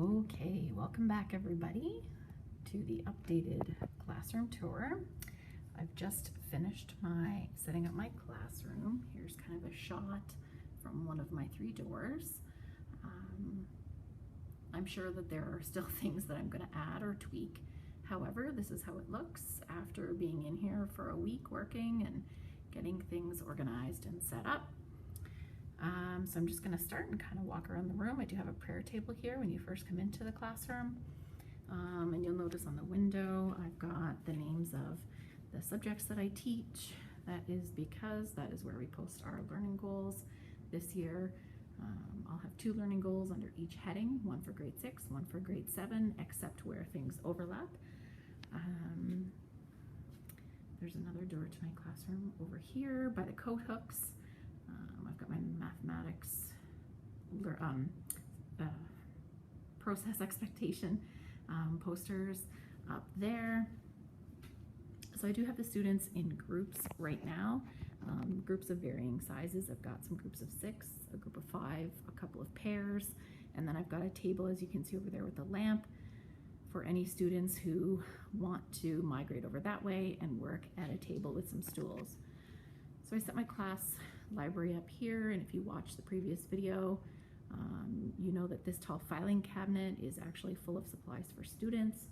Okay, welcome back everybody to the updated classroom tour. I've just finished setting up my classroom. Here's kind of a shot from one of my 3 doors. I'm sure that there are still things that I'm going to add or tweak. However, this is how it looks after being in here for a week working and getting things organized and set up. So I'm just going to start and kind of walk around the room. I do have a prayer table here when you first come into the classroom. And you'll notice on the window I've got the names of the subjects that I teach. That is because that is where we post our learning goals. This year I'll have 2 learning goals under each heading, one for grade 6, one for grade 7, except where things overlap. There's another door to my classroom over here by the coat hooks. I've got my mathematics process expectation posters up there. So I do have the students in groups right now, groups of varying sizes. I've got some groups of 6, a group of 5, a couple of pairs, and then I've got a table, as you can see over there, with a lamp for any students who want to migrate over that way and work at a table with some stools. So I set my class library up here, and if you watched the previous video, you know that this tall filing cabinet is actually full of supplies for students.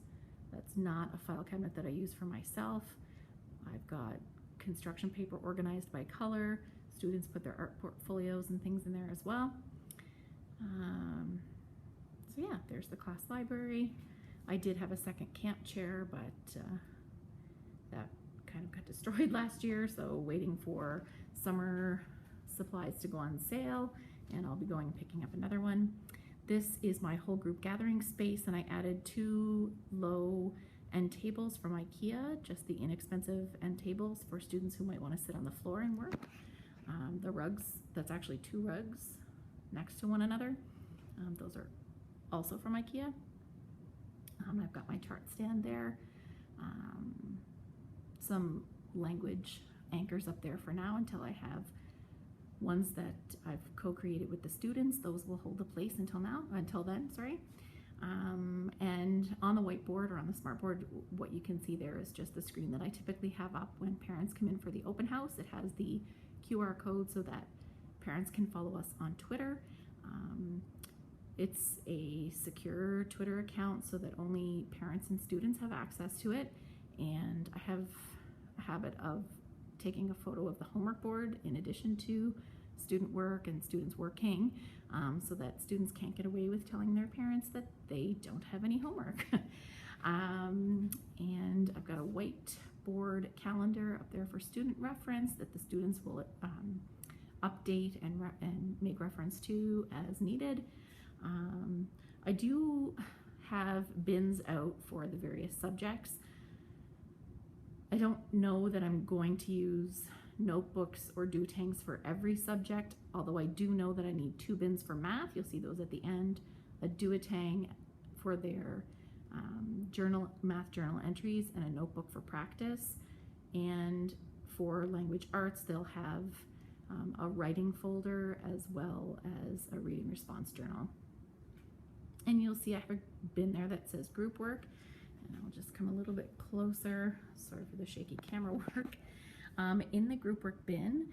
That's not a file cabinet that I use for myself. I've got construction paper organized by color. Students put their art portfolios and things in there as well. So yeah, there's the class library. I did have a second camp chair, but that kind of got destroyed last year, so waiting for summer supplies to go on sale, and I'll be going and picking up another one. This is my whole group gathering space, and I added 2 low end tables from IKEA, just the inexpensive end tables for students who might want to sit on the floor and work. The rugs, that's actually 2 rugs next to one another. Those are also from IKEA. I've got my chart stand there. Some language anchors up there for now until I have ones that I've co-created with the students. Those will hold the place until then, sorry. And on the whiteboard or on the smartboard, what you can see there is just the screen that I typically have up when parents come in for the open house. It has the QR code so that parents can follow us on Twitter. It's a secure Twitter account so that only parents and students have access to it. And I have a habit of taking a photo of the homework board in addition to student work and students working, so that students can't get away with telling their parents that they don't have any homework. And I've got a whiteboard calendar up there for student reference that the students will update and make reference to as needed. I do have bins out for the various subjects. I don't know that I'm going to use notebooks or do-tangs for every subject, although I do know that I need 2 bins for math. You'll see those at the end. A do-a-tang for their math journal entries, and a notebook for practice. And for language arts, they'll have a writing folder as well as a reading response journal. And you'll see I have a bin there that says group work. And I'll just come a little bit closer. Sorry for the shaky camera work. In the group work bin,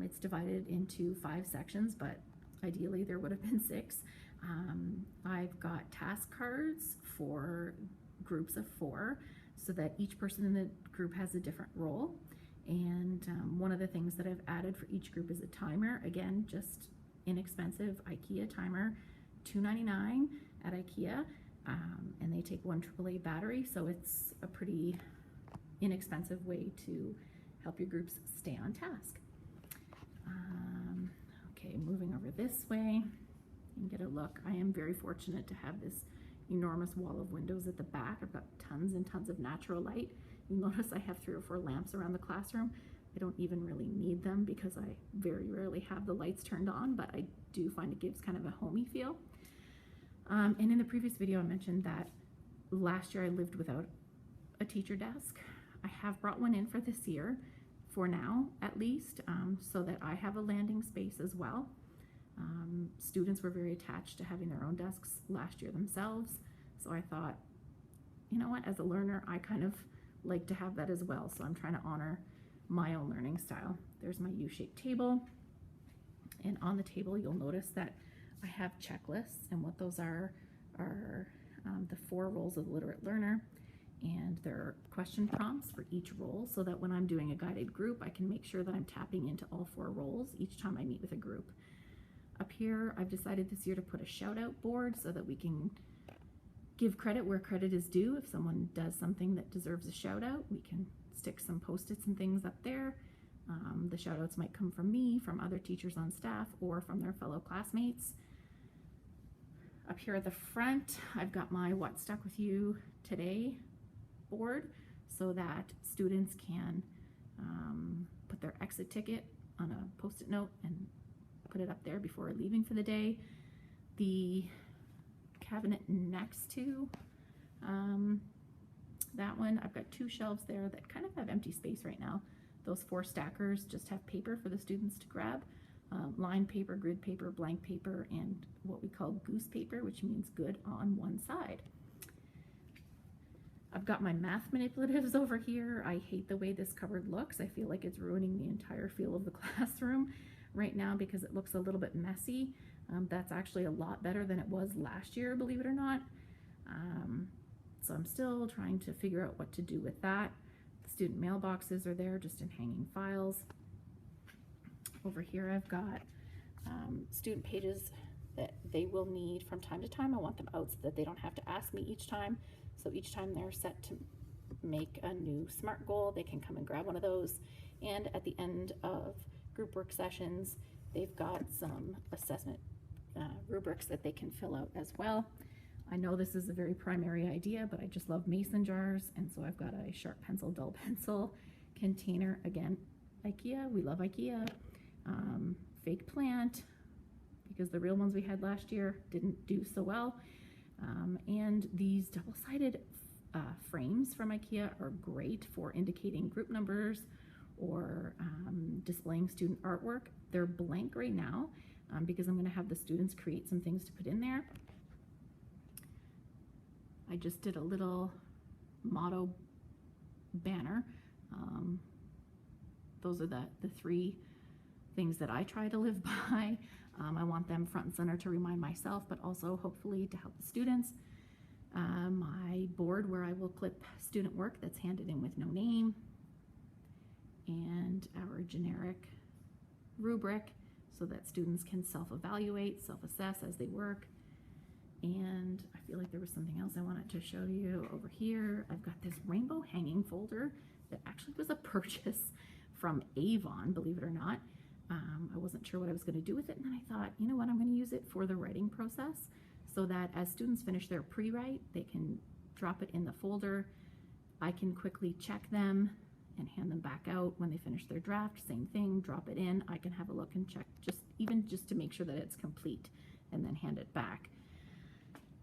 it's divided into 5 sections, but ideally there would have been 6. I've got task cards for groups of 4 so that each person in the group has a different role. And one of the things that I've added for each group is a timer. Again, just inexpensive IKEA timer, $2.99 at IKEA. And they take 1 AAA battery, so it's a pretty inexpensive way to help your groups stay on task. Okay, moving over this way, you can get a look. I am very fortunate to have this enormous wall of windows at the back. I've got tons and tons of natural light. You'll notice I have 3 or 4 lamps around the classroom. I don't even really need them because I very rarely have the lights turned on, but I do find it gives kind of a homey feel. And in the previous video I mentioned that last year I lived without a teacher desk. I have brought one in for this year, for now at least, so that I have a landing space as well. Students were very attached to having their own desks last year themselves, so I thought, you know what, as a learner, I kind of like to have that as well, so I'm trying to honor my own learning style. There's my U-shaped table, and on the table you'll notice that I have checklists, and what those are the 4 roles of the literate learner, and there are question prompts for each role so that when I'm doing a guided group, I can make sure that I'm tapping into all 4 roles each time I meet with a group. Up here, I've decided this year to put a shout out board so that we can give credit where credit is due. If someone does something that deserves a shout out, we can stick some post-its and things up there. The shout outs might come from me, from other teachers on staff, or from their fellow classmates. Up here at the front, I've got my What Stuck With You Today board so that students can put their exit ticket on a post-it note and put it up there before leaving for the day. The cabinet next to that one, I've got 2 shelves there that kind of have empty space right now. Those 4 stackers just have paper for the students to grab. Line paper, grid paper, blank paper, and what we call goose paper, which means good on one side. I've got my math manipulatives over here. I hate the way this cupboard looks. I feel like it's ruining the entire feel of the classroom right now because it looks a little bit messy. That's actually a lot better than it was last year, believe it or not. So I'm still trying to figure out what to do with that. The student mailboxes are there just in hanging files. Over here I've got student pages that they will need from time to time. I want them out so that they don't have to ask me each time. So each time they're set to make a new SMART goal, they can come and grab one of those. And at the end of group work sessions, they've got some assessment rubrics that they can fill out as well. I know this is a very primary idea, but I just love mason jars, and so I've got a sharp pencil, dull pencil container. Again, IKEA, we love IKEA. Fake plant, because the real ones we had last year didn't do so well. And these double-sided frames from IKEA are great for indicating group numbers or displaying student artwork. They're blank right now because I'm going to have the students create some things to put in there. I just did a little motto banner. Those are the 3 things that I try to live by. I want them front and center to remind myself, but also hopefully to help the students. My board where I will clip student work that's handed in with no name, and our generic rubric so that students can self-evaluate, self-assess as they work. And I feel like there was something else I wanted to show you over here. I've got this rainbow hanging folder that actually was a purchase from Avon, believe it or not. I wasn't sure what I was going to do with it, and then I thought, you know what, I'm going to use it for the writing process so that as students finish their pre-write, they can drop it in the folder. I can quickly check them and hand them back out when they finish their draft. Same thing, drop it in. I can have a look and check just to make sure that it's complete and then hand it back.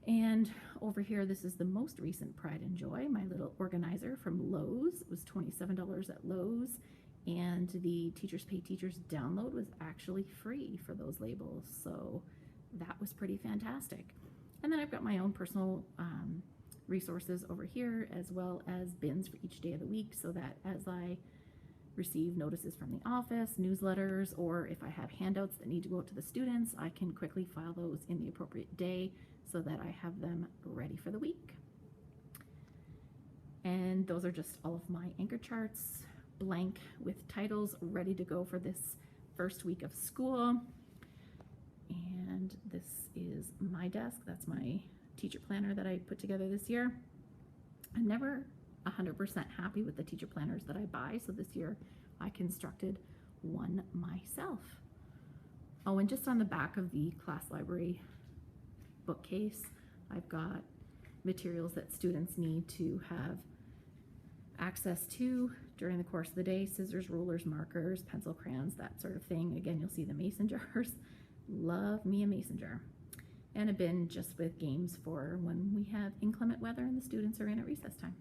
And over here, this is the most recent Pride and Joy, my little organizer from Lowe's. It was $27 at Lowe's, and the Teachers Pay Teachers download was actually free for those labels, so that was pretty fantastic. And then I've got my own personal resources over here, as well as bins for each day of the week, so that as I receive notices from the office, newsletters, or if I have handouts that need to go out to the students, I can quickly file those in the appropriate day so that I have them ready for the week. And those are just all of my anchor charts, blank with titles, ready to go for this first week of school. And this is my desk. That's my teacher planner that I put together this year. I'm never 100% happy with the teacher planners that I buy, so this year I constructed one myself. Oh, and just on the back of the class library bookcase, I've got materials that students need to have access to during the course of the day: scissors, rulers, markers, pencil, crayons, that sort of thing. Again, you'll see the mason jars. Love me a mason jar. And a bin just with games for when we have inclement weather and the students are in at recess time.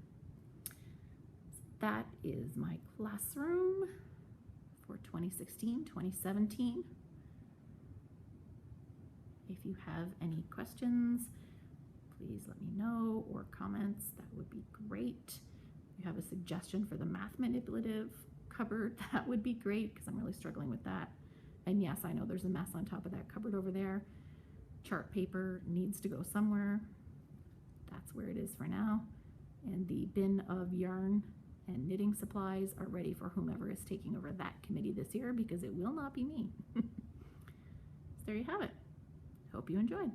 That is my classroom for 2016-2017. If you have any questions, please let me know, or comments, that would be great. If you have a suggestion for the math manipulative cupboard, that would be great, because I'm really struggling with that. And yes, I know there's a mess on top of that cupboard over there. Chart paper needs to go somewhere. That's where it is for now. And the bin of yarn and knitting supplies are ready for whomever is taking over that committee this year, because it will not be me. So there you have it. Hope you enjoyed.